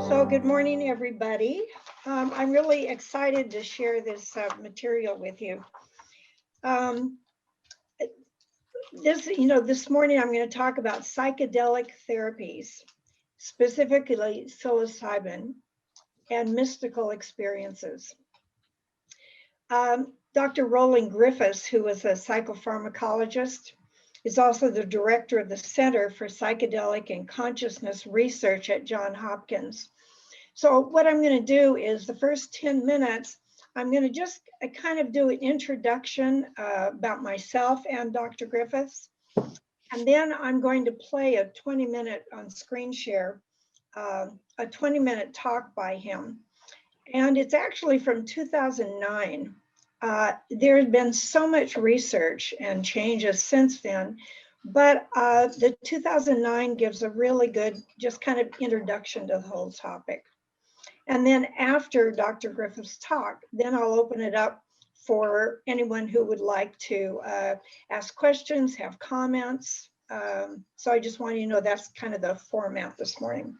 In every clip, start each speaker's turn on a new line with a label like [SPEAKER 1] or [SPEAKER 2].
[SPEAKER 1] So good morning, everybody. I'm really excited to share this material with you. This morning I'm going to talk about psychedelic therapies, specifically psilocybin and mystical experiences. Dr. Roland Griffiths, who is a psychopharmacologist, is also the director of the Center for Psychedelic and Consciousness Research at Johns Hopkins. So what I'm going to do is the first 10 minutes, I'm going to just kind of do an introduction about myself and Dr. Griffiths. And then I'm going to play a 20-minute on screen share, a 20-minute talk by him. And it's actually from 2009. There has been so much research and changes since then, but the 2009 gives a really good, just kind of introduction to the whole topic. And then after Dr. Griffith's talk, then I'll open it up for anyone who would like to ask questions, have comments. So I just want you to know that's kind of the format this morning.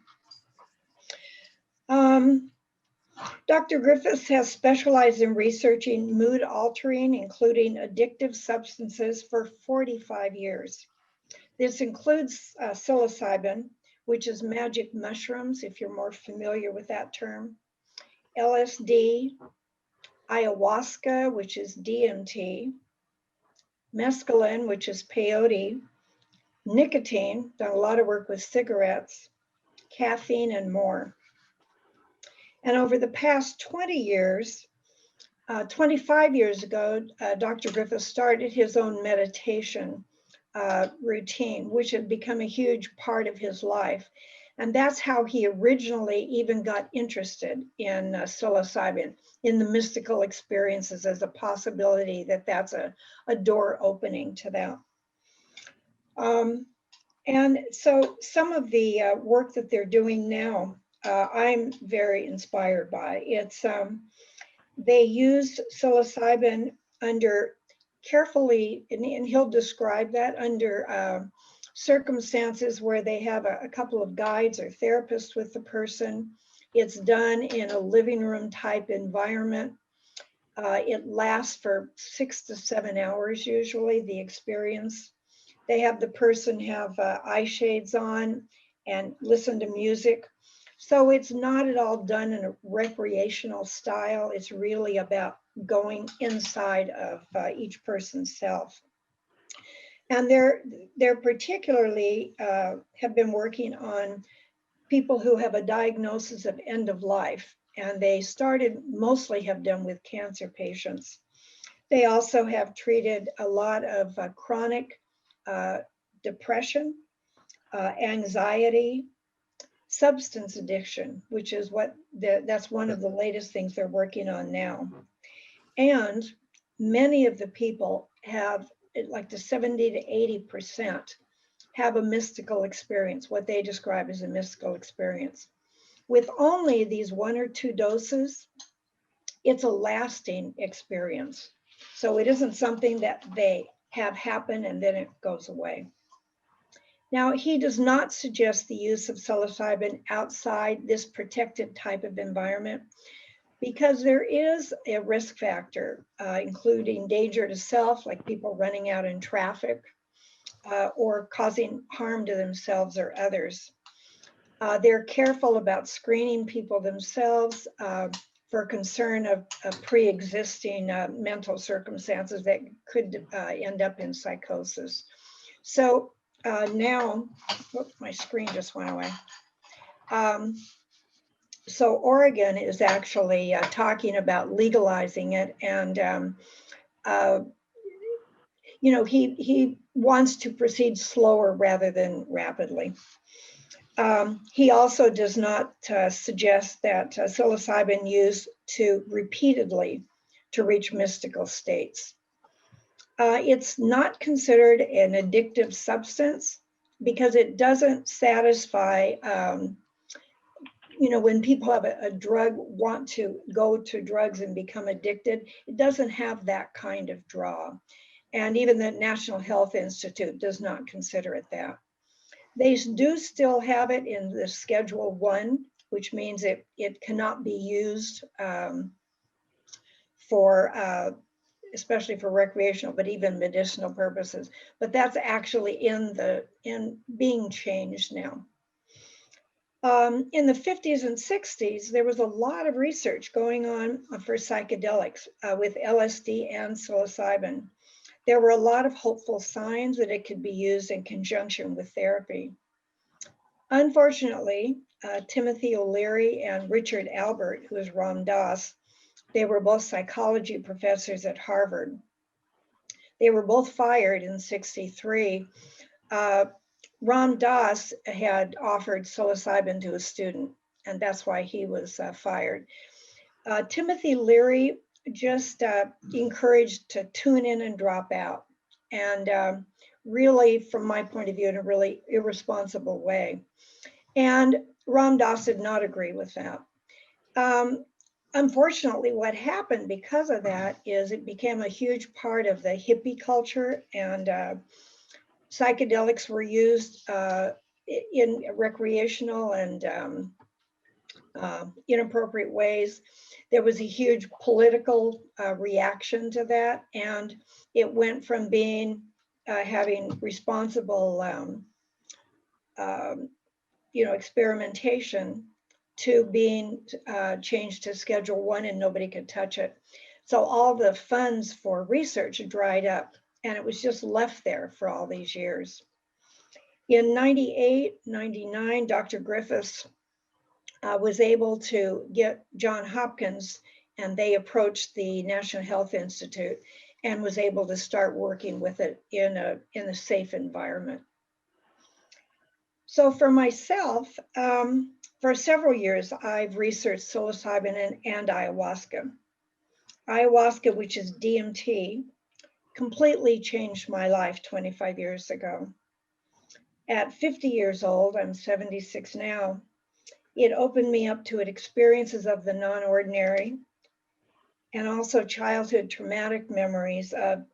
[SPEAKER 1] Dr. Griffiths has specialized in researching mood altering, including addictive substances, for 45 years. This includes psilocybin, which is magic mushrooms, if you're more familiar with that term, LSD, ayahuasca, which is DMT, mescaline, which is peyote, nicotine, done a lot of work with cigarettes, caffeine, and more. And over the past 20 years, 25 years ago, Dr. Griffiths started his own meditation routine, which had become a huge part of his life. And that's how he originally even got interested in psilocybin, in the mystical experiences as a possibility that that's a door opening to that. And so some of the work that they're doing now, I'm very inspired by. It's they use psilocybin under carefully, and he'll describe that, under circumstances where they have a couple of guides or therapists with the person. It's done in a living room type environment. It lasts for 6 to 7 hours, usually, the experience. They have the person have eye shades on and listen to music. So it's not at all done in a recreational style. It's really about going inside of each person's self. And they're particularly have been working on people who have a diagnosis of end of life. And they mostly have done with cancer patients. They also have treated a lot of chronic depression, anxiety, substance addiction, which is that's one of the latest things they're working on now. And many of the people have, like the 70 to 80%, have a mystical experience, what they describe as a mystical experience. With only these 1 or 2 doses, it's a lasting experience. So it isn't something that they have happen and then it goes away. Now, he does not suggest the use of psilocybin outside this protected type of environment because there is a risk factor, including danger to self, like people running out in traffic, or causing harm to themselves or others. They're careful about screening people themselves for concern of pre-existing mental circumstances that could end up in psychosis. So now, whoops, my screen just went away. So Oregon is actually talking about legalizing it, and he wants to proceed slower rather than rapidly. He also does not suggest that psilocybin used repeatedly to reach mystical states. It's not considered an addictive substance because it doesn't satisfy, when people have a drug, want to go to drugs and become addicted, it doesn't have that kind of draw. And even the National Health Institute does not consider it that. They do still have it in the Schedule 1, which means it cannot be used for especially for recreational, but even medicinal purposes. But that's actually in being changed now. In the 50s and 60s, there was a lot of research going on for psychedelics with LSD and psilocybin. There were a lot of hopeful signs that it could be used in conjunction with therapy. Unfortunately, Timothy O'Leary and Richard Albert, who is Ram Dass, they were both psychology professors at Harvard. They were both fired in '63. Ram Dass had offered psilocybin to a student, and that's why he was fired. Timothy Leary just encouraged to tune in and drop out, and really, from my point of view, in a really irresponsible way. And Ram Dass did not agree with that. Unfortunately, what happened because of that is it became a huge part of the hippie culture, and psychedelics were used in recreational and inappropriate ways. There was a huge political reaction to that, and it went from being having responsible experimentation to being changed to Schedule I, and nobody could touch it. So all the funds for research dried up, and it was just left there for all these years. In 98, 99, Dr. Griffiths was able to get John Hopkins, and they approached the National Health Institute and was able to start working with it in a safe environment. So for myself, for several years, I've researched psilocybin and ayahuasca. Ayahuasca, which is DMT, completely changed my life 25 years ago. At 50 years old, I'm 76 now, it opened me up to experiences of the non-ordinary and also childhood traumatic memories of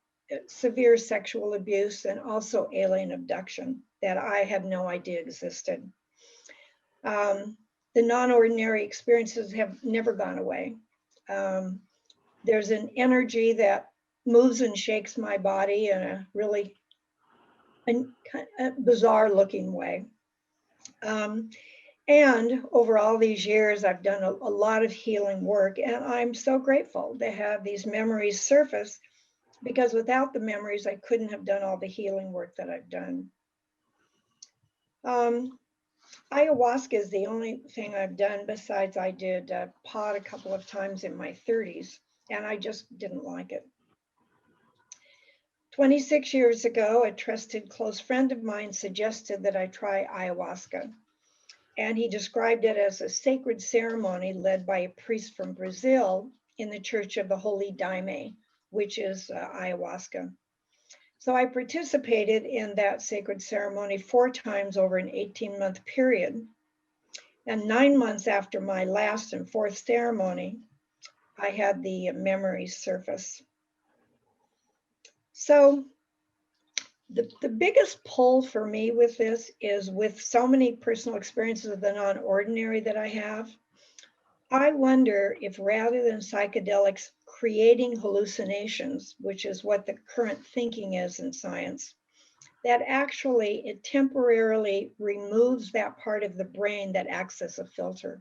[SPEAKER 1] severe sexual abuse and also alien abduction that I had no idea existed. The non-ordinary experiences have never gone away. There's an energy that moves and shakes my body in a really bizarre looking way. And over all these years, I've done a lot of healing work, and I'm so grateful to have these memories surface, because without the memories, I couldn't have done all the healing work that I've done. Ayahuasca is the only thing I've done besides I did pot a couple of times in my 30s, and I just didn't like it. 26 years ago, a trusted close friend of mine suggested that I try ayahuasca, and he described it as a sacred ceremony led by a priest from Brazil in the Church of the Holy Daime, which is ayahuasca. So I participated in that sacred ceremony 4 times over an 18-month period. And 9 months after my last and 4th ceremony, I had the memories surface. So the biggest pull for me with this is, with so many personal experiences of the non-ordinary that I have, I wonder if rather than psychedelics creating hallucinations, which is what the current thinking is in science, that actually it temporarily removes that part of the brain that acts as a filter.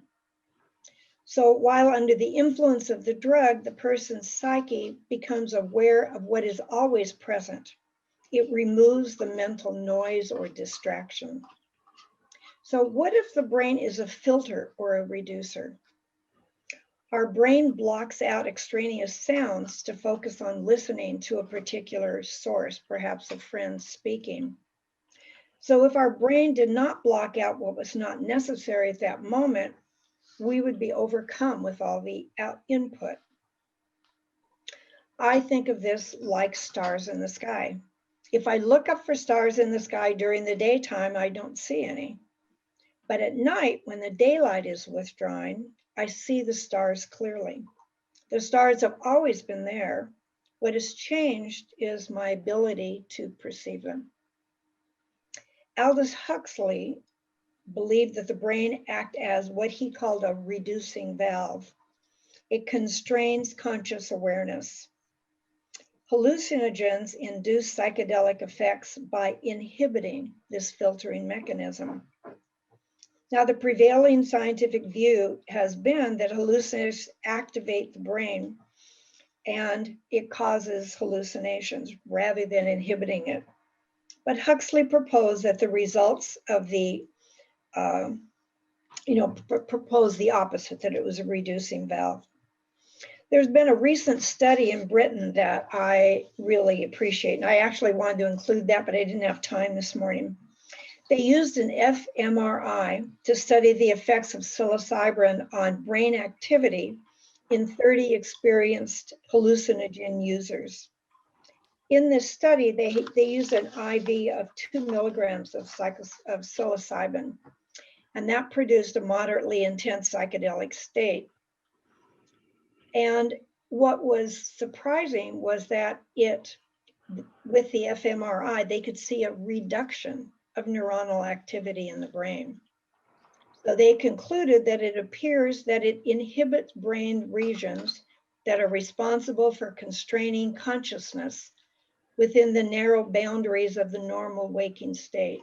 [SPEAKER 1] So while under the influence of the drug, the person's psyche becomes aware of what is always present. It removes the mental noise or distraction. So what if the brain is a filter or a reducer? Our brain blocks out extraneous sounds to focus on listening to a particular source, perhaps a friend speaking. So if our brain did not block out what was not necessary at that moment, we would be overcome with all the input. I think of this like stars in the sky. If I look up for stars in the sky during the daytime, I don't see any. But at night, when the daylight is withdrawing, I see the stars clearly. The stars have always been there. What has changed is my ability to perceive them. Aldous Huxley believed that the brain act as what he called a reducing valve. It constrains conscious awareness. Hallucinogens induce psychedelic effects by inhibiting this filtering mechanism. Now, the prevailing scientific view has been that hallucinogens activate the brain and it causes hallucinations rather than inhibiting it. But Huxley proposed that the results of the, proposed the opposite, that it was a reducing valve. There's been a recent study in Britain that I really appreciate, and I actually wanted to include that, but I didn't have time this morning. They used an fMRI to study the effects of psilocybin on brain activity in 30 experienced hallucinogen users. In this study, they used an IV of 2 milligrams of psilocybin, and that produced a moderately intense psychedelic state. And what was surprising was that with the fMRI, they could see a reduction of neuronal activity in the brain. So they concluded that it appears that it inhibits brain regions that are responsible for constraining consciousness within the narrow boundaries of the normal waking state.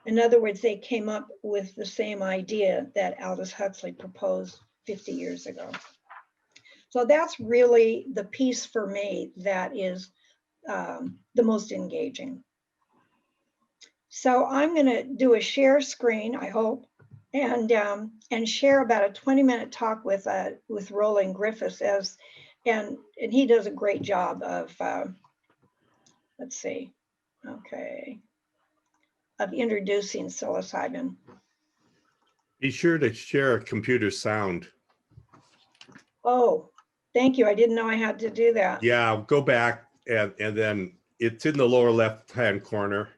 [SPEAKER 1] In other words, they came up with the same idea that Aldous Huxley proposed 50 years ago. So that's really the piece for me that is the most engaging. So I'm going to do a share screen, I hope, and share about a 20-minute talk with Roland Griffiths, and he does a great job of let's see, okay, of introducing psilocybin.
[SPEAKER 2] Be sure to share a computer sound.
[SPEAKER 1] Oh, thank you. I didn't know I had to do that.
[SPEAKER 2] Yeah, go back and then it's in the lower left-hand corner.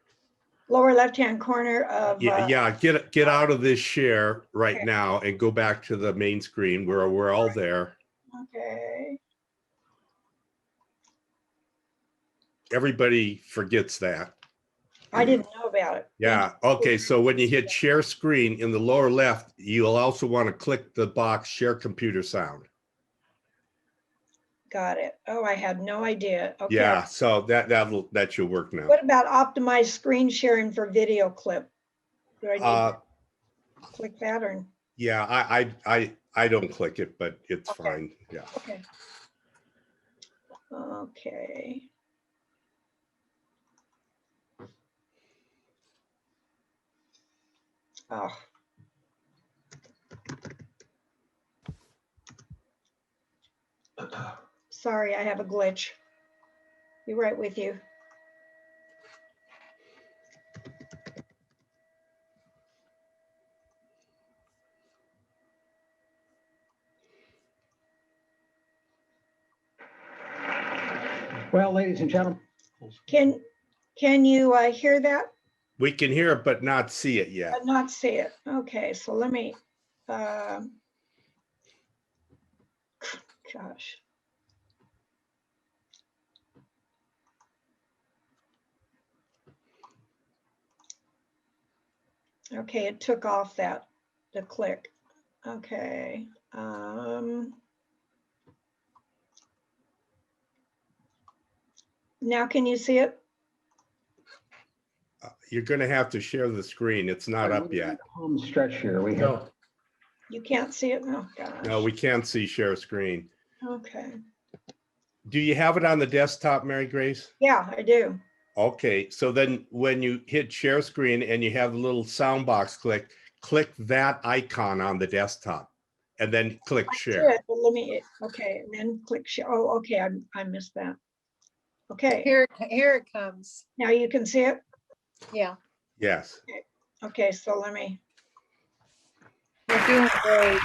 [SPEAKER 1] Lower left-hand corner of.
[SPEAKER 2] Yeah, get out of this share right now and go back to the main screen where we're all there.
[SPEAKER 1] Okay.
[SPEAKER 2] Everybody forgets that.
[SPEAKER 1] I didn't know about it.
[SPEAKER 2] Yeah. Okay. So when you hit share screen in the lower left, you'll also want to click the box share computer sound.
[SPEAKER 1] Got it. Oh, I had no idea. Okay.
[SPEAKER 2] Yeah. So that should work now.
[SPEAKER 1] What about optimized screen sharing for video clip? Do I need to click that or?
[SPEAKER 2] Yeah, I don't click it, but it's fine. Yeah.
[SPEAKER 1] Okay. Okay. Oh. Sorry, I have a glitch. Be right with you.
[SPEAKER 3] Well, ladies and gentlemen.
[SPEAKER 1] Can you hear that?
[SPEAKER 2] We can hear it, but not see it yet.
[SPEAKER 1] But not see it. Okay, so let me, gosh. Okay, it took off the click. Okay. Now can you see it?
[SPEAKER 2] You're going to have to share the screen. It's not up yet.
[SPEAKER 3] Home stretch here. We have.
[SPEAKER 1] You can't see it? Oh, gosh.
[SPEAKER 2] No, we can't see share screen.
[SPEAKER 1] Okay.
[SPEAKER 2] Do you have it on the desktop, Marigrace?
[SPEAKER 1] Yeah, I do.
[SPEAKER 2] Okay, so then when you hit share screen and you have the little sound box click that icon on the desktop and then click share.
[SPEAKER 1] It, but let me, okay, and then click share. Oh, okay, I missed that. Okay.
[SPEAKER 4] Here it comes.
[SPEAKER 1] Now you can see it?
[SPEAKER 4] Yeah.
[SPEAKER 2] Yes.
[SPEAKER 1] Okay, so let me.
[SPEAKER 4] You're doing great.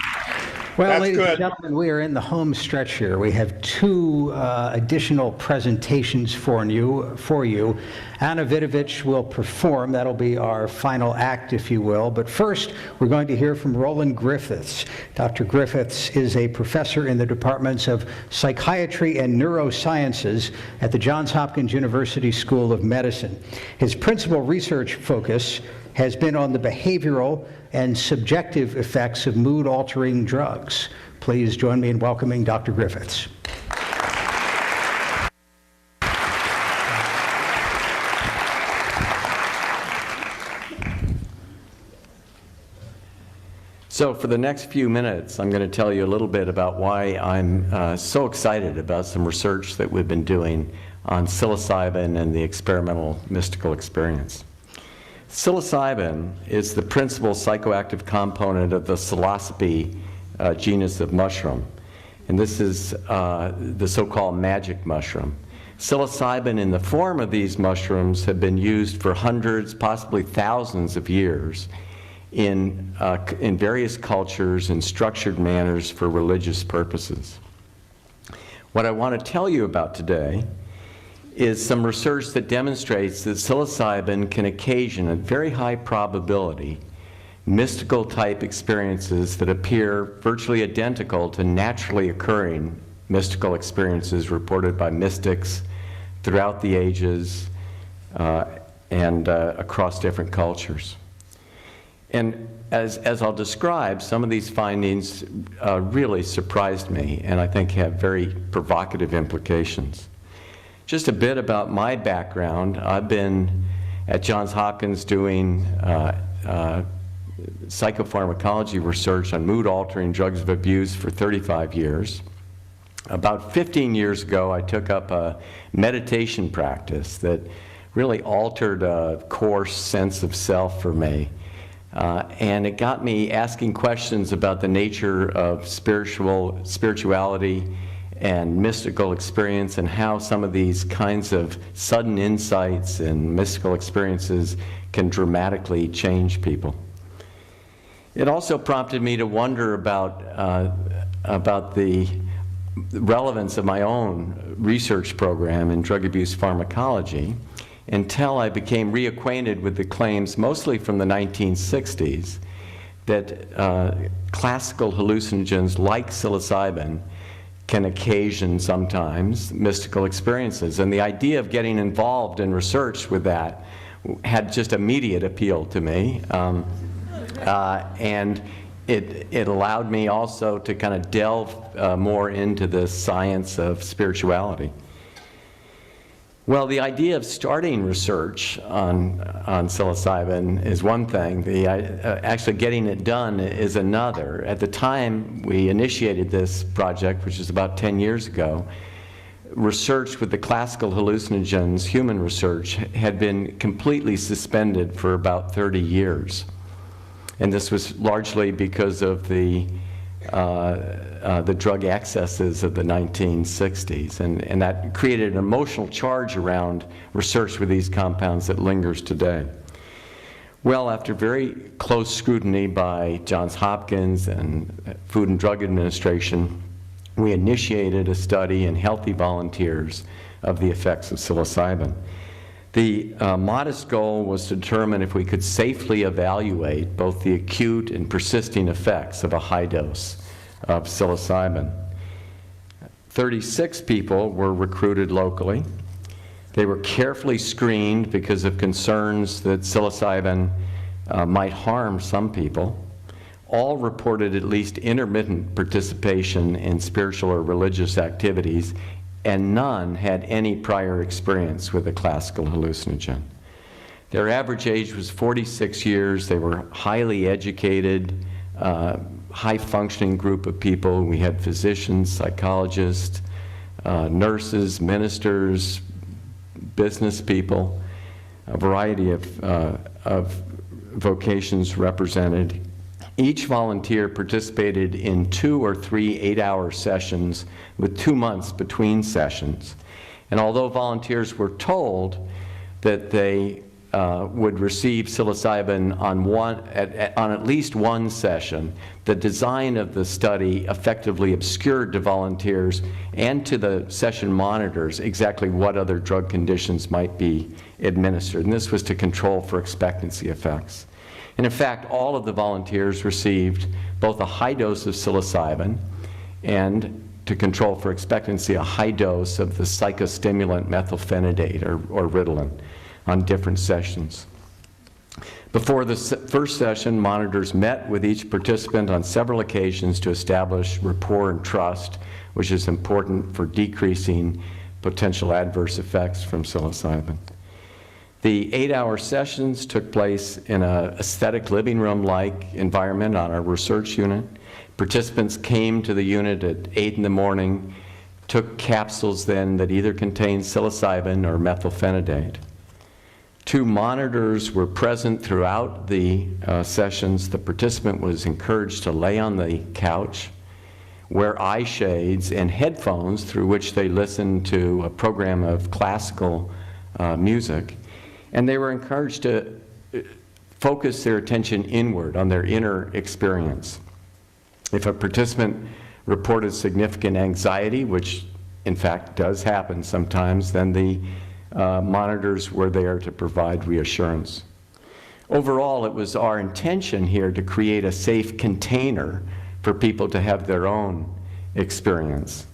[SPEAKER 3] Well,
[SPEAKER 2] That's
[SPEAKER 3] ladies
[SPEAKER 2] good.
[SPEAKER 3] and gentlemen, we are in the home stretch here. We have two additional presentations for you. Anna Vidovich will perform. That'll be our final act, if you will. But first, we're going to hear from Roland Griffiths. Dr. Griffiths is a professor in the departments of psychiatry and neurosciences at the Johns Hopkins University School of Medicine. His principal research focus has been on the behavioral and subjective effects of mood-altering drugs. Please join me in welcoming Dr. Griffiths.
[SPEAKER 5] So for the next few minutes, I'm going to tell you a little bit about why I'm so excited about some research that we've been doing on psilocybin and the experimental mystical experience. Psilocybin is the principal psychoactive component of the psilocybe genus of mushroom, and this is the so-called magic mushroom. Psilocybin in the form of these mushrooms have been used for hundreds, possibly thousands of years in various cultures in structured manners for religious purposes. What I want to tell you about today is some research that demonstrates that psilocybin can occasion, at very high probability, mystical type experiences that appear virtually identical to naturally occurring mystical experiences reported by mystics throughout the ages and across different cultures. And as I'll describe, some of these findings really surprised me and I think have very provocative implications. Just a bit about my background. I've been at Johns Hopkins doing psychopharmacology research on mood-altering drugs of abuse for 35 years. About 15 years ago, I took up a meditation practice that really altered a core sense of self for me. And it got me asking questions about the nature of spirituality and mystical experience and how some of these kinds of sudden insights and mystical experiences can dramatically change people. It also prompted me to wonder about the relevance of my own research program in drug abuse pharmacology, until I became reacquainted with the claims, mostly from the 1960s, that classical hallucinogens like psilocybin can occasion sometimes mystical experiences. And the idea of getting involved in research with that had just immediate appeal to me. And it allowed me also to kind of delve more into the science of spirituality. Well, the idea of starting research on psilocybin is one thing. Actually getting it done is another. At the time we initiated this project, which is about 10 years ago, research with the classical hallucinogens, human research, had been completely suspended for about 30 years. And this was largely because of the drug excesses of the 1960s, and that created an emotional charge around research with these compounds that lingers today. Well, after very close scrutiny by Johns Hopkins and Food and Drug Administration, we initiated a study in healthy volunteers of the effects of psilocybin. The modest goal was to determine if we could safely evaluate both the acute and persisting effects of a high dose of psilocybin. 36 people were recruited locally. They were carefully screened because of concerns that psilocybin might harm some people. All reported at least intermittent participation in spiritual or religious activities, and none had any prior experience with a classical hallucinogen. Their average age was 46 years. They were highly educated, high-functioning group of people. We had physicians, psychologists, nurses, ministers, business people, a variety of vocations represented. Each volunteer participated in 2 or 3 8-hour sessions with 2 months between sessions. And although volunteers were told that they would receive psilocybin on at least one session, the design of the study effectively obscured to volunteers and to the session monitors exactly what other drug conditions might be administered. And this was to control for expectancy effects. And in fact, all of the volunteers received both a high dose of psilocybin and, to control for expectancy, a high dose of the psychostimulant methylphenidate or Ritalin on different sessions. Before the first session, monitors met with each participant on several occasions to establish rapport and trust, which is important for decreasing potential adverse effects from psilocybin. The 8-hour sessions took place in an aesthetic living room-like environment on our research unit. Participants came to the unit at 8 in the morning, took capsules then that either contained psilocybin or methylphenidate. 2 monitors were present throughout the sessions. The participant was encouraged to lay on the couch, wear eye shades and headphones through which they listened to a program of classical music. And they were encouraged to focus their attention inward on their inner experience. If a participant reported significant anxiety, which in fact does happen sometimes, then the monitors were there to provide reassurance. Overall, it was our intention here to create a safe container for people to have their own experience.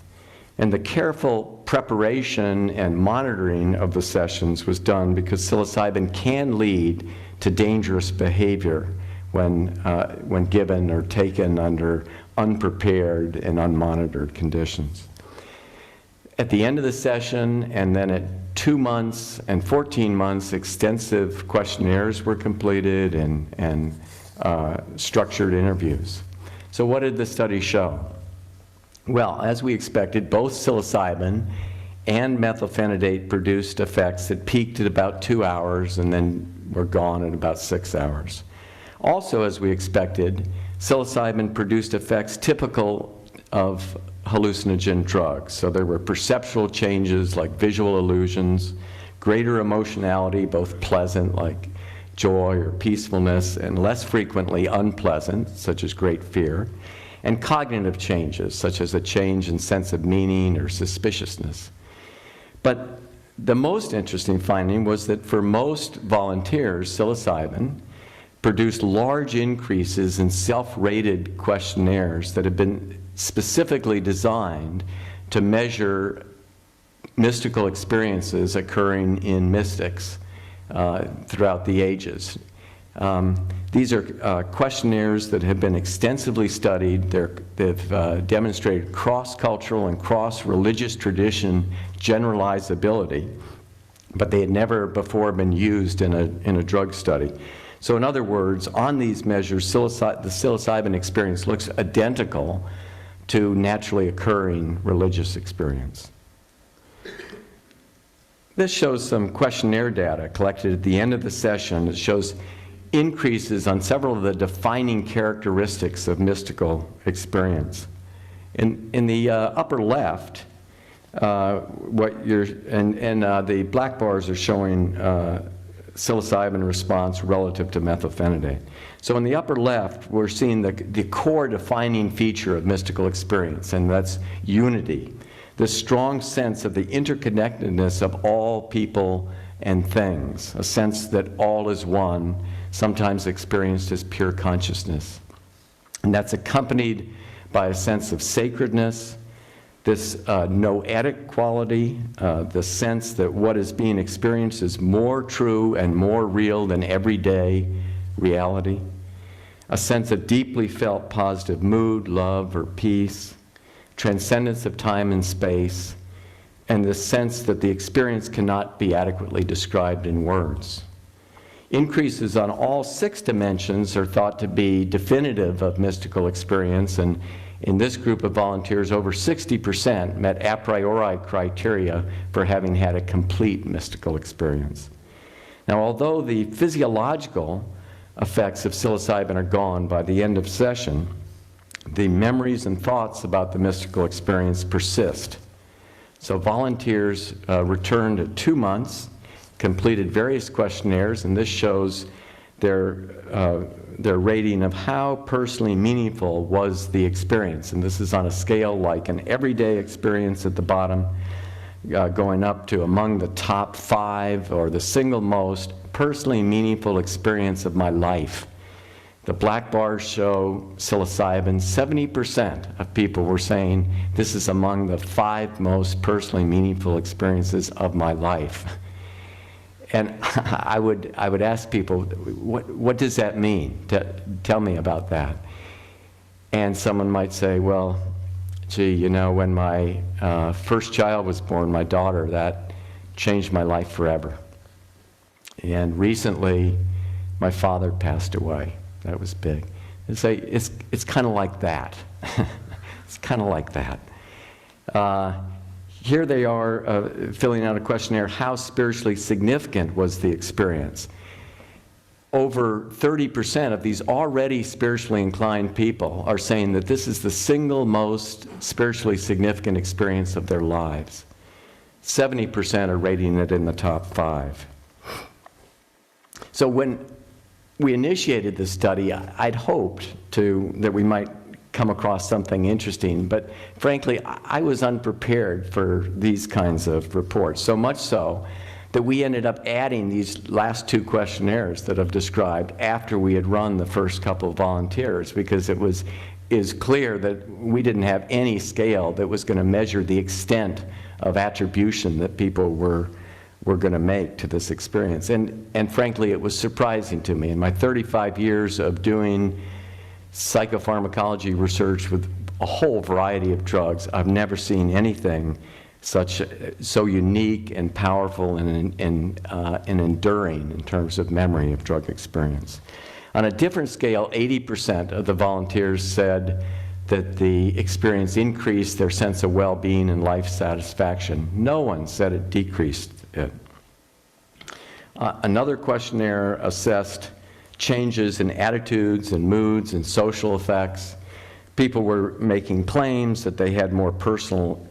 [SPEAKER 5] And the careful preparation and monitoring of the sessions was done because psilocybin can lead to dangerous behavior when given or taken under unprepared and unmonitored conditions. At the end of the session, and then at 2 months and 14 months, extensive questionnaires were completed and structured interviews. So what did the study show? Well, as we expected, both psilocybin and methylphenidate produced effects that peaked at about 2 hours and then were gone at about 6 hours. Also, as we expected, psilocybin produced effects typical of hallucinogen drugs. So there were perceptual changes like visual illusions, greater emotionality, both pleasant like joy or peacefulness, and less frequently unpleasant, such as great fear, and cognitive changes, such as a change in sense of meaning or suspiciousness. But the most interesting finding was that for most volunteers, psilocybin produced large increases in self-rated questionnaires that have been specifically designed to measure mystical experiences occurring in mystics throughout the ages. These are questionnaires that have been extensively studied. They've demonstrated cross-cultural and cross-religious tradition generalizability, but they had never before been used in a drug study. So in other words, on these measures, the psilocybin experience looks identical to naturally occurring religious experience. This shows some questionnaire data collected at the end of the session. It shows increases on several of the defining characteristics of mystical experience. In the upper left, the black bars are showing psilocybin response relative to methylphenidate. So in the upper left, we're seeing the core defining feature of mystical experience, and that's unity. This strong sense of the interconnectedness of all people and things, a sense that all is one, sometimes experienced as pure consciousness. And that's accompanied by a sense of sacredness, this noetic quality, the sense that what is being experienced is more true and more real than everyday reality, a sense of deeply felt positive mood, love, or peace, transcendence of time and space, and the sense that the experience cannot be adequately described in words. Increases on all 6 dimensions are thought to be definitive of mystical experience, and in this group of volunteers, over 60% met a priori criteria for having had a complete mystical experience. Now, although the physiological effects of psilocybin are gone by the end of session, the memories and thoughts about the mystical experience persist. So volunteers returned at 2 months, completed various questionnaires, and this shows their rating of how personally meaningful was the experience. And this is on a scale like an everyday experience at the bottom, going up to among the top 5 or the single most personally meaningful experience of my life. The black bars show psilocybin. 70% of people were saying this is among the 5 most personally meaningful experiences of my life. And I would ask people, what does that mean? Tell me about that. And someone might say, well, gee, you know, when my first child was born, my daughter, that changed my life forever. And recently, my father passed away. That was big. And say, it's kind of like that. It's kind of like that. Here they are filling out a questionnaire. How spiritually significant was the experience? Over 30% of these already spiritually inclined people are saying that this is the single most spiritually significant experience of their lives. 70% are rating it in the top 5. So when we initiated this study, I'd hoped that we might come across something interesting, but frankly, I was unprepared for these kinds of reports, so much so that we ended up adding these last 2 questionnaires that I've described after we had run the first couple of volunteers, because it is clear that we didn't have any scale that was going to measure the extent of attribution that people were going to make to this experience. And frankly, it was surprising to me. In my 35 years of doing psychopharmacology research with a whole variety of drugs, I've never seen anything so unique and powerful and enduring in terms of memory of drug experience. On a different scale, 80% of the volunteers said that the experience increased their sense of well-being and life satisfaction. No one said it decreased it. Another questionnaire assessed changes in attitudes and moods and social effects. People were making claims that they had more personal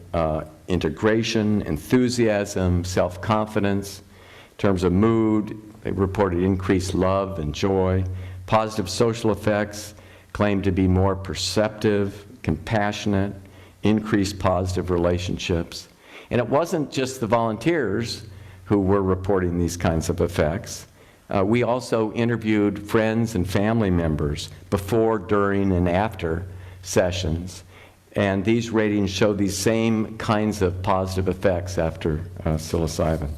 [SPEAKER 5] integration, enthusiasm, self-confidence. In terms of mood, they reported increased love and joy. Positive social effects claimed to be more perceptive, compassionate, increased positive relationships. And it wasn't just the volunteers who were reporting these kinds of effects. We also interviewed friends and family members before, during, and after sessions. And these ratings show these same kinds of positive effects after psilocybin.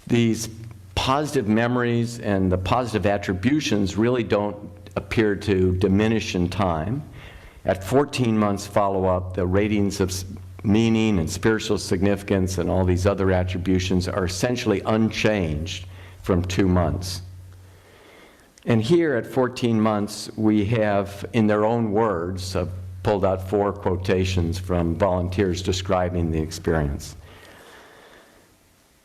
[SPEAKER 5] These positive memories and the positive attributions really don't appear to diminish in time. At 14 months follow-up, the ratings of meaning and spiritual significance and all these other attributions are essentially unchanged from 2 months. And here at 14 months, we have, in their own words, pulled out 4 quotations from volunteers describing the experience.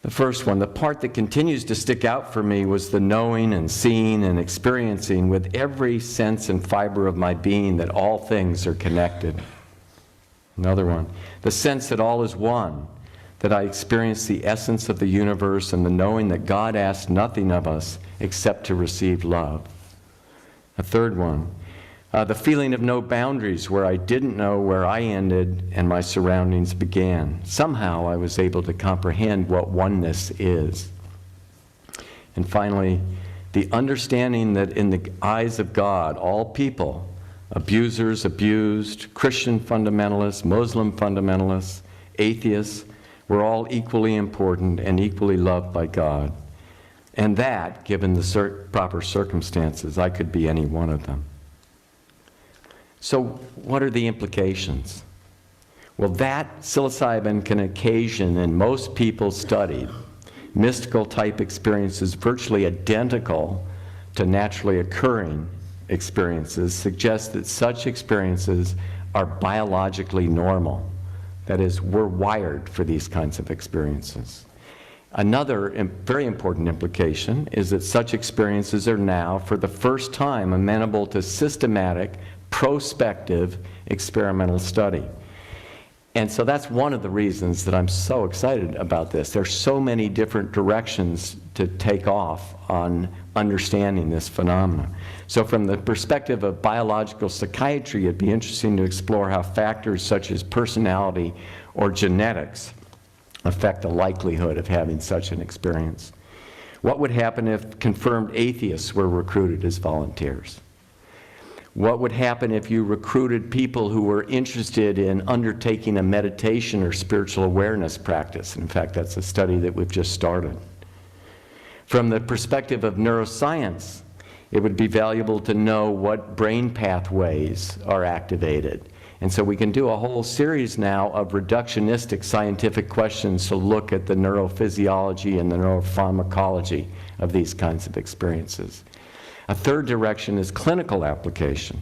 [SPEAKER 5] The first one, the part that continues to stick out for me was the knowing and seeing and experiencing with every sense and fiber of my being that all things are connected. Another one, the sense that all is one, that I experience the essence of the universe and the knowing that God asks nothing of us except to receive love. A third one, the feeling of no boundaries, where I didn't know where I ended and my surroundings began. Somehow I was able to comprehend what oneness is. And finally, the understanding that in the eyes of God, all people, abusers, abused, Christian fundamentalists, Muslim fundamentalists, atheists, were all equally important and equally loved by God. And that, given the proper circumstances, I could be any one of them. So what are the implications? Well, that psilocybin can occasion, in most people studied, mystical type experiences virtually identical to naturally occurring experiences, suggests that such experiences are biologically normal. That is, we're wired for these kinds of experiences. Another very important implication is that such experiences are now, for the first time, amenable to systematic, prospective experimental study. And so that's one of the reasons that I'm so excited about this. There's so many different directions to take off on understanding this phenomenon. So from the perspective of biological psychiatry, it'd be interesting to explore how factors such as personality or genetics affect the likelihood of having such an experience. What would happen if confirmed atheists were recruited as volunteers? What would happen if you recruited people who were interested in undertaking a meditation or spiritual awareness practice? In fact, that's a study that we've just started. From the perspective of neuroscience, it would be valuable to know what brain pathways are activated. And so we can do a whole series now of reductionistic scientific questions to look at the neurophysiology and the neuropharmacology of these kinds of experiences. A third direction is clinical application.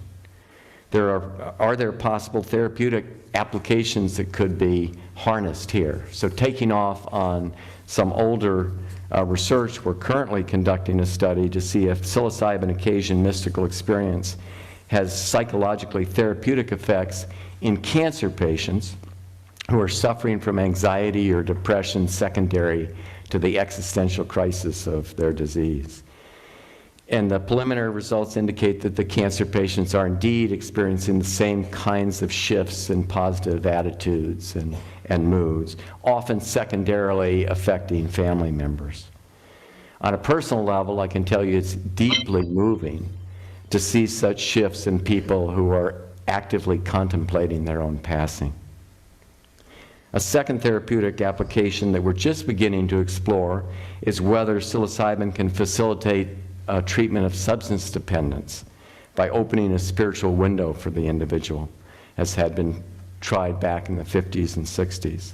[SPEAKER 5] Are there possible therapeutic applications that could be harnessed here? So taking off on some older research, we're currently conducting a study to see if psilocybin occasioned mystical experience has psychologically therapeutic effects in cancer patients who are suffering from anxiety or depression secondary to the existential crisis of their disease. And the preliminary results indicate that the cancer patients are indeed experiencing the same kinds of shifts in positive attitudes and moods, often secondarily affecting family members. On a personal level, I can tell you it's deeply moving to see such shifts in people who are actively contemplating their own passing. A second therapeutic application that we're just beginning to explore is whether psilocybin can facilitate treatment of substance dependence by opening a spiritual window for the individual, as had been tried back in the 50s and 60s.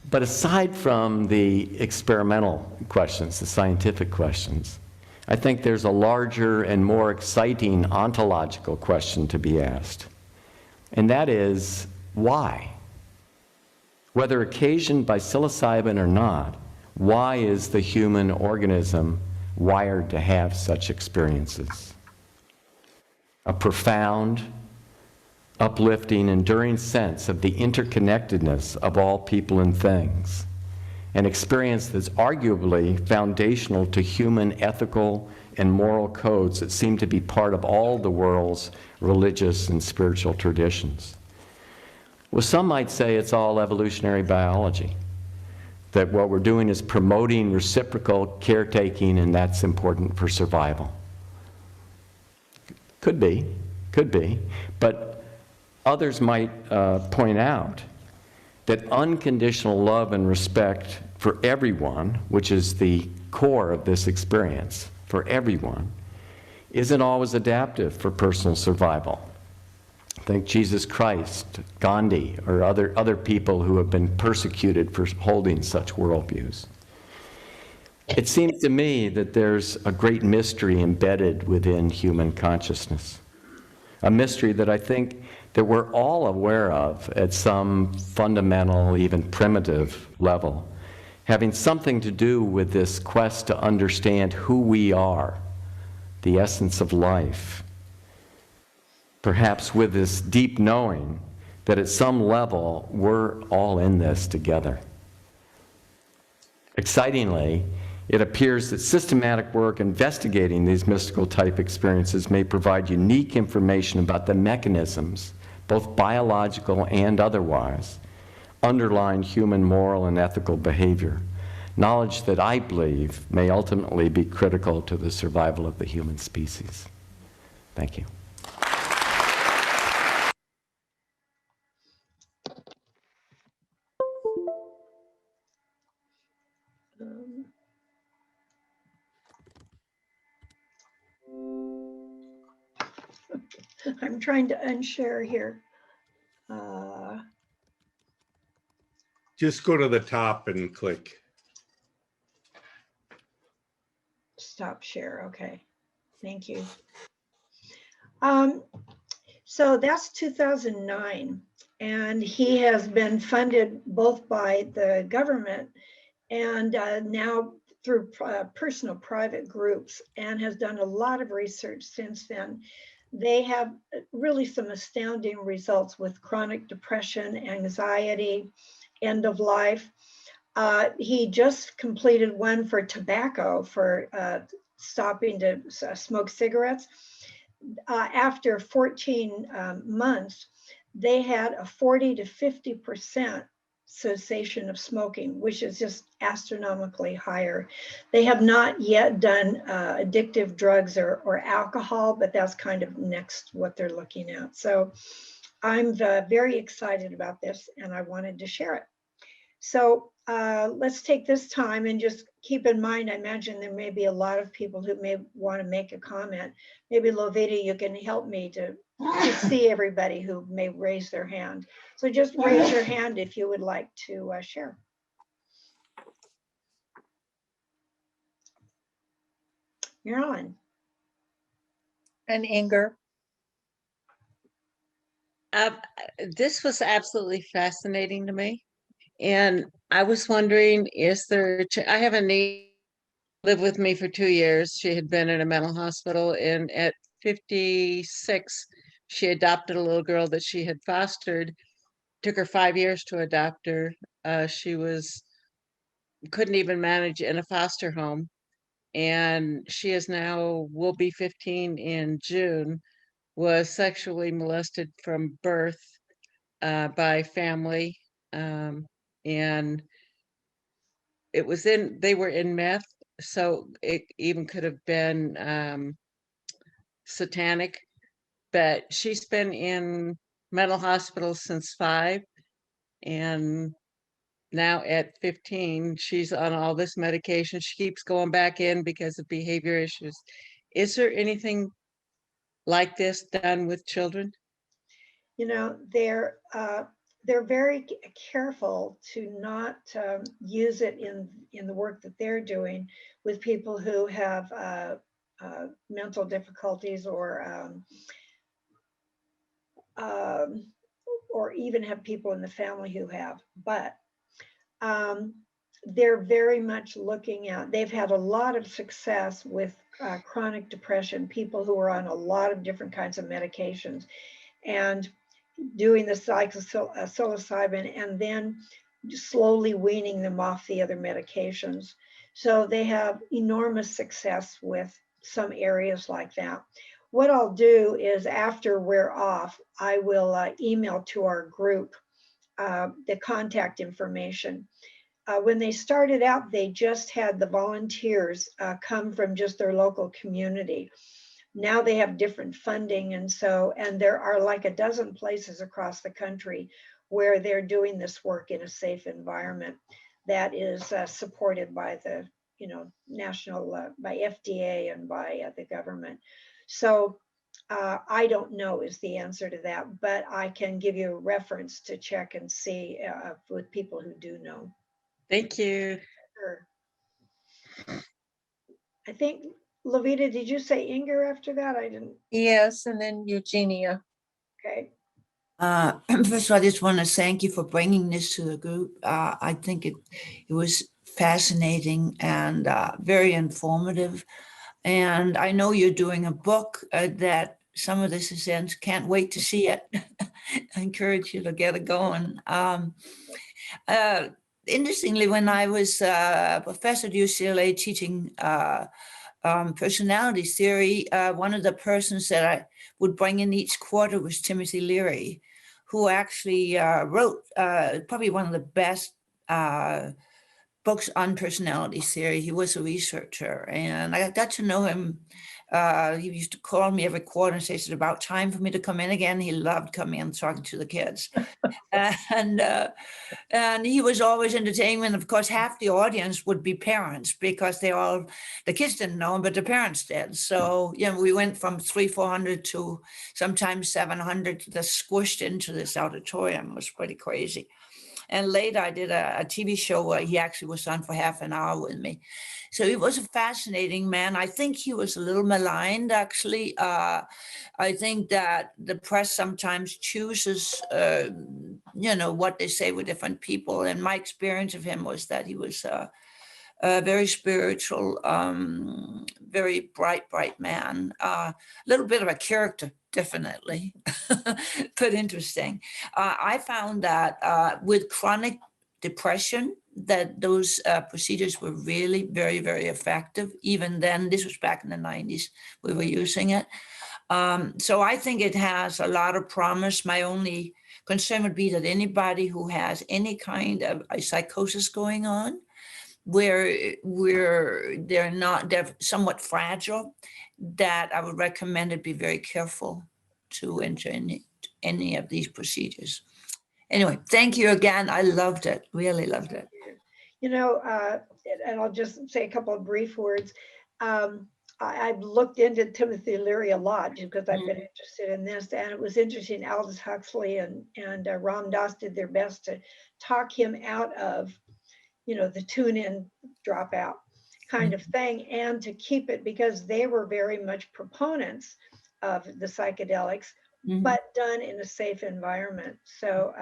[SPEAKER 5] But aside from the experimental questions, the scientific questions, I think there's a larger and more exciting ontological question to be asked. And that is, why? Whether occasioned by psilocybin or not, why is the human organism wired to have such experiences? A profound, uplifting, enduring sense of the interconnectedness of all people and things. An experience that's arguably foundational to human ethical and moral codes that seem to be part of all the world's religious and spiritual traditions. Well, some might say it's all evolutionary biology, that what we're doing is promoting reciprocal caretaking, and that's important for survival. Could be, but others might point out that unconditional love and respect for everyone, which is the core of this experience, for everyone, isn't always adaptive for personal survival. Think Jesus Christ, Gandhi, or other people who have been persecuted for holding such worldviews. It seems to me that there's a great mystery embedded within human consciousness, a mystery that I think that we're all aware of at some fundamental, even primitive level, having something to do with this quest to understand who we are, the essence of life. Perhaps with this deep knowing that at some level we're all in this together. Excitingly, it appears that systematic work investigating these mystical type experiences may provide unique information about the mechanisms, both biological and otherwise, underlying human moral and ethical behavior. Knowledge that I believe may ultimately be critical to the survival of the human species. Thank you.
[SPEAKER 1] I'm trying to unshare here.
[SPEAKER 2] Just go to the top and click.
[SPEAKER 1] Stop share. Okay. Thank you. So that's 2009, and he has been funded both by the government and now through personal private groups, and has done a lot of research since then. They have really some astounding results with chronic depression, anxiety, end of life. He just completed one for tobacco, for stopping to smoke cigarettes. After 14 months, they had a 40 to 50% cessation of smoking, which is just astronomically higher. They have not yet done addictive drugs or alcohol, but that's kind of next what they're looking at. So I'm very excited about this, and I wanted to share it. So let's take this time and just keep in mind, I imagine there may be a lot of people who may want to make a comment. Maybe Lovita, you can help me to see everybody who may raise their hand. So just raise your hand if you would like to share. You're on.
[SPEAKER 4] And Inger.
[SPEAKER 6] This was absolutely fascinating to me. And I was wondering, I have a niece lived with me for 2 years. She had been in a mental hospital, and at 56, she adopted a little girl that she had fostered. Took her 5 years to adopt her. She couldn't even manage in a foster home. And she is now, will be 15 in June, was sexually molested from birth by family. And they were in meth, so it even could have been satanic, but she's been in mental hospitals since 5, and now at 15, she's on all this medication. She keeps going back in because of behavior issues. Is there anything like this done with children?
[SPEAKER 1] You know, they're very careful to not use it in the work that they're doing with people who have mental difficulties or even have people in the family who have. But they're very much looking at, they've had a lot of success with chronic depression, people who are on a lot of different kinds of medications, and doing the psilocybin and then slowly weaning them off the other medications. So they have enormous success with some areas like that. What I'll do is, after we're off, I will email to our group the contact information. When they started out, they just had the volunteers come from just their local community. Now they have different funding, and there are like a dozen places across the country where they're doing this work in a safe environment that is supported by the national, by FDA and by the government. So I don't know is the answer to that, but I can give you a reference to check and see with people who do know.
[SPEAKER 6] Thank you.
[SPEAKER 1] Sure. I think, Lovita, did you say Inger after that? I didn't.
[SPEAKER 4] Yes, and then Eugenia.
[SPEAKER 1] Okay.
[SPEAKER 7] First of all, I just want to thank you for bringing this to the group. I think it was fascinating and very informative. And I know you're doing a book that some of the students can't wait to see it. I encourage you to get it going. Interestingly, when I was a professor at UCLA teaching personality theory, one of the persons that I would bring in each quarter was Timothy Leary, who actually wrote probably one of the best books on personality theory. He was a researcher, and I got to know him. He used to call me every quarter and say, it's about time for me to come in again. He loved coming and talking to the kids. And he was always entertaining. And of course, half the audience would be parents, because the kids didn't know him, but the parents did. So, we went from 300-400 to sometimes 700, just squished into this auditorium. It was pretty crazy. And later I did a TV show where he actually was on for half an hour with me. So he was a fascinating man. I think he was a little maligned, actually. I think that the press sometimes chooses, what they say with different people. And my experience of him was that he was very spiritual, very bright man, a little bit of a character, definitely, but interesting. I found that with chronic depression, that those procedures were really very, very effective. Even then, this was back in the 90s, we were using it. So I think it has a lot of promise. My only concern would be that anybody who has any kind of a psychosis going on, where they're somewhat fragile, that I would recommend it be very careful to enter any of these procedures. Anyway, thank you again. I loved it, really loved it.
[SPEAKER 1] You know, and I'll just say a couple of brief words. I've looked into Timothy Leary a lot because I've been interested in this, and it was interesting. Aldous Huxley and Ram Dass did their best to talk him out of, you know, the tune in, drop out kind of thing, and to keep it, because they were very much proponents of the psychedelics, but done in a safe environment. So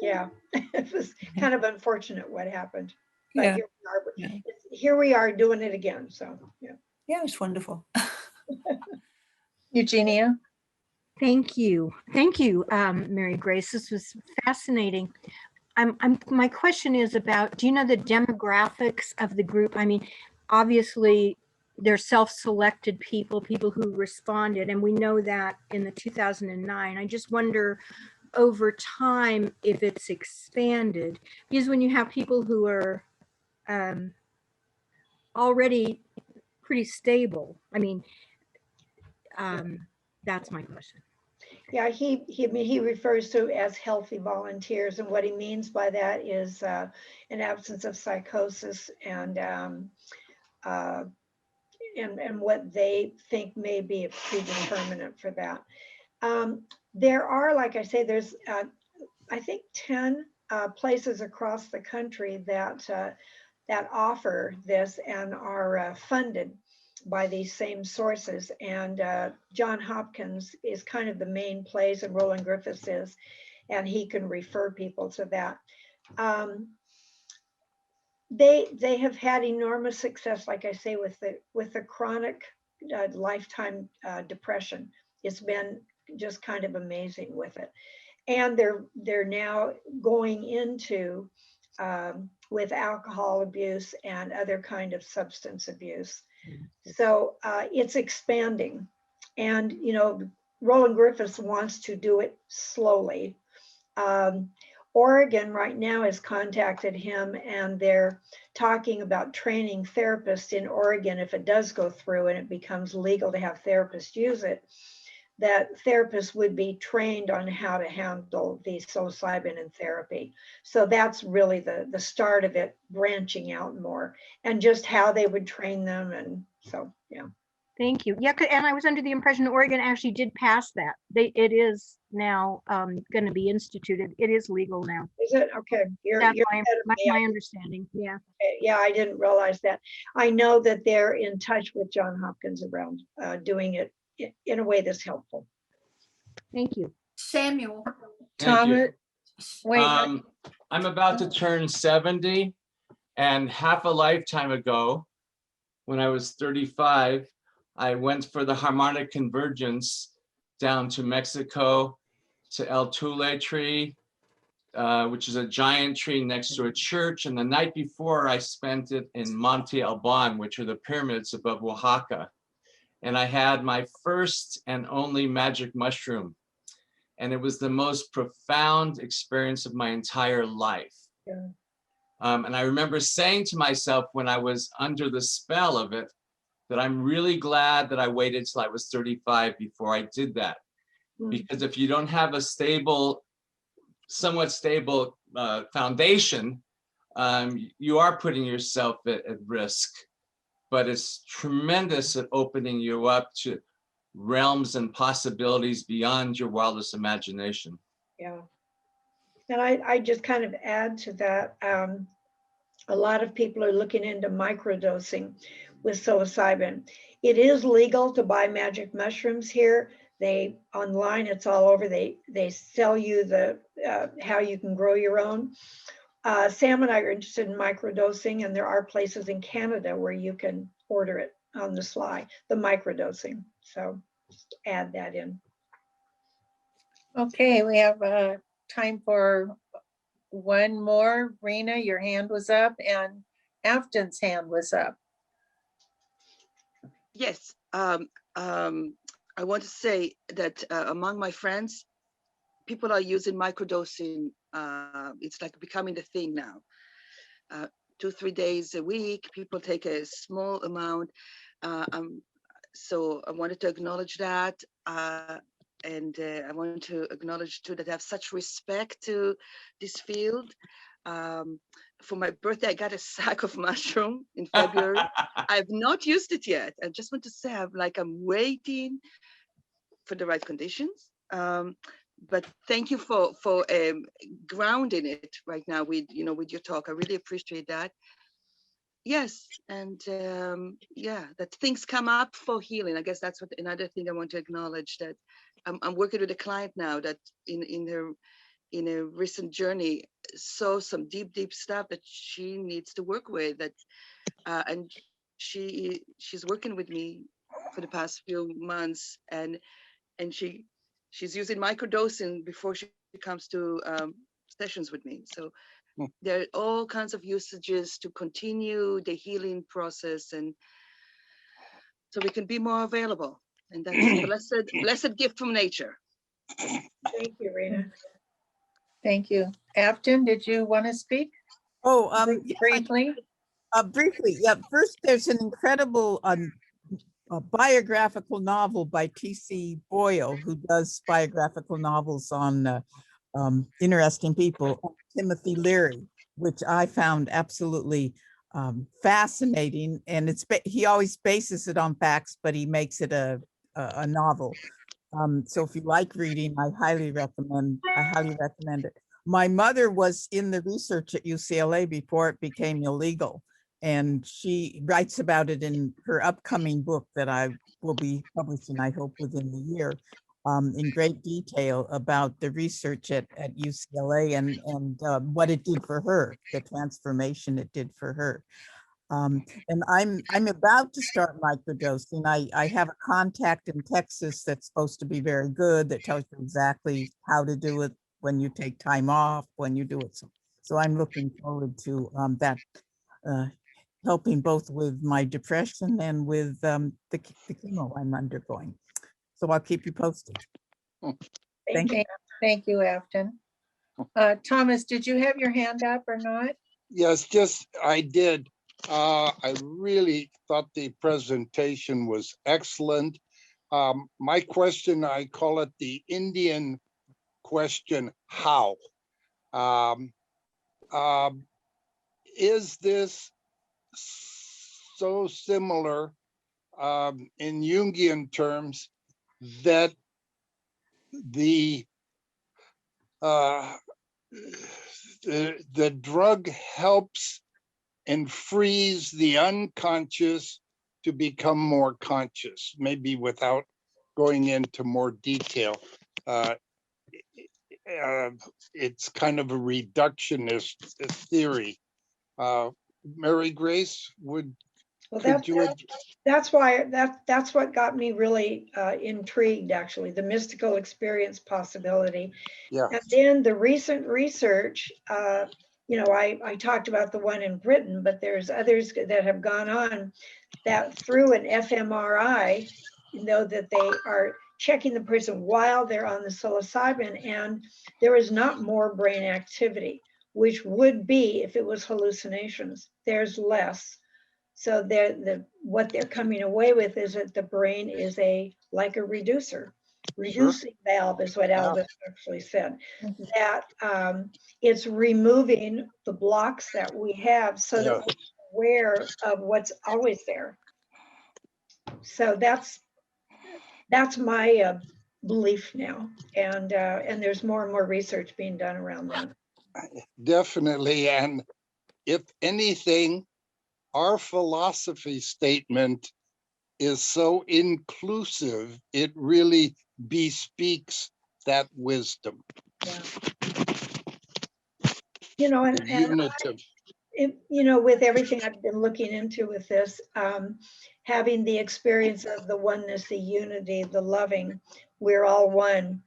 [SPEAKER 1] yeah, it was kind of unfortunate what happened. But
[SPEAKER 7] Yeah.
[SPEAKER 1] Here we are doing it again. So yeah.
[SPEAKER 7] Yeah, it's wonderful.
[SPEAKER 4] Eugenia?
[SPEAKER 8] Thank you. Thank you, Marigrace. This was fascinating. My question is about, do you know the demographics of the group? I mean, obviously they're self-selected people who responded, and we know that in the 2009. I just wonder over time if it's expanded, because when you have people who are already pretty stable, I mean, that's my question.
[SPEAKER 1] Yeah, he refers to as healthy volunteers, and what he means by that is an absence of psychosis and what they think may be a predeterminant for that. There are, like I say, there's I think 10 places across the country that that offer this and are funded by these same sources. And John Hopkins is kind of the main place, and Roland Griffiths is, and he can refer people to that. They have had enormous success, like I say, with the chronic lifetime depression. It's been just kind of amazing with it. And they're now going into with alcohol abuse and other kind of substance abuse. So it's expanding. And, you know, Roland Griffiths wants to do it slowly. Oregon right now has contacted him, and they're talking about training therapists in Oregon if it does go through and it becomes legal to have therapists use it, that therapists would be trained on how to handle the psilocybin in therapy. So that's really the start of it branching out more, and just how they would train them. And so, yeah.
[SPEAKER 8] Thank you. Yeah, and I was under the impression Oregon actually did pass that. It is now going to be instituted. It is legal now.
[SPEAKER 1] Is it? Okay.
[SPEAKER 8] That's my understanding. Yeah.
[SPEAKER 1] Yeah, I didn't realize that. I know that they're in touch with Johns Hopkins around doing it in a way that's helpful.
[SPEAKER 8] Thank you.
[SPEAKER 9] Samuel.
[SPEAKER 4] Thomas? Wait.
[SPEAKER 10] I'm about to turn 70, and half a lifetime ago, when I was 35, I went for the harmonic convergence down to Mexico, to El Tule tree, which is a giant tree next to a church. And the night before, I spent it in Monte Alban, which are the pyramids above Oaxaca. And I had my first and only magic mushroom. And it was the most profound experience of my entire life.
[SPEAKER 1] Yeah.
[SPEAKER 10] And I remember saying to myself when I was under the spell of it, that I'm really glad that I waited till I was 35 before I did that. Because if you don't have a stable, somewhat stable foundation, you are putting yourself at risk. But it's tremendous at opening you up to realms and possibilities beyond your wildest imagination.
[SPEAKER 1] Yeah. And I just kind of add to that. A lot of people are looking into microdosing with psilocybin. It is legal to buy magic mushrooms here. They online, it's all over. They sell you the how you can grow your own. Sam and I are interested in microdosing, and there are places in Canada where you can order it on the sly, the microdosing. So just add that in.
[SPEAKER 4] Okay, we have time for one more. Rena, your hand was up, and Afton's hand was up.
[SPEAKER 11] Yes, I want to say that among my friends,
[SPEAKER 9] people are using microdosing. It's like becoming the thing now. 2-3 days a week, people take a small amount. So I wanted to acknowledge that. And I want to acknowledge too that I have such respect to this field. For my birthday, I got a sack of mushroom in February. I've not used it yet. I just want to say I'm waiting for the right conditions. But thank you for grounding it right now with your talk. I really appreciate that. Yes, and yeah, that things come up for healing. I guess that's what another thing I want to acknowledge, that I'm working with a client now that in a recent journey saw some deep stuff that she needs to work with, that and she's working with me for the past few months, and she's using microdosing before she comes to sessions with me. So there are all kinds of usages to continue the healing process, and so we can be more available. And that's a blessed gift from nature.
[SPEAKER 1] Thank you, Rena.
[SPEAKER 4] Thank you. Afton, did you want to speak?
[SPEAKER 11] Oh, yes,
[SPEAKER 4] Briefly?
[SPEAKER 11] briefly. Yeah. First, there's an incredible biographical novel by T.C. Boyle, who does biographical novels on interesting people, Timothy Leary, which I found absolutely fascinating. And he always bases it on facts, but he makes it a novel. So if you like reading, I highly recommend it. My mother was in the research at UCLA before it became illegal, and she writes about it in her upcoming book that I will be publishing, I hope, within the year, in great detail about the research at UCLA and what it did for her, the transformation it did for her. And I'm about to start microdosing. I have a contact in Texas that's supposed to be very good, that tells you exactly how to do it, when you take time off, when you do it. So I'm looking forward to that, helping both with my depression and with the chemo I'm undergoing. So I'll keep you posted. Thank you.
[SPEAKER 4] Thank you, Afton. Thomas, did you have your hand up or not?
[SPEAKER 12] Yes, I did. I really thought the presentation was excellent. My question, I call it the Indian question, how? Is this so similar in Jungian terms that the drug helps and frees the unconscious to become more conscious, maybe without going into more detail? It's kind of a reductionist theory. Marigrace,
[SPEAKER 1] that's what got me really intrigued, actually, the mystical experience possibility.
[SPEAKER 12] Yeah.
[SPEAKER 1] And then the recent research, I talked about the one in Britain, but there's others that have gone on that through an fMRI, that they are checking the person while they're on the psilocybin, and there is not more brain activity, which would be if it was hallucinations. There's less. So what they're coming away with is that the brain is like a reducing valve is what Albert actually said, that it's removing the blocks that we have so that we're aware of what's always there. So that's my belief now, and there's more and more research being done around that.
[SPEAKER 12] Definitely, and if anything, our philosophy statement is so inclusive, it really bespeaks that wisdom.
[SPEAKER 1] Yeah. With everything I've been looking into with this, having the experience of the oneness, the unity, the loving, we're all one.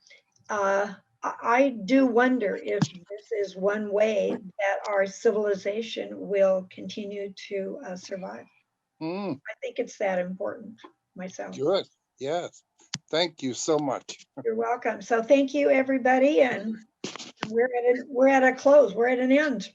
[SPEAKER 1] I do wonder if this is one way that our civilization will continue to survive. I think it's that important myself.
[SPEAKER 12] Good. Yes. Thank you so much.
[SPEAKER 1] You're welcome. So thank you, everybody, and we're at a close. We're at an end.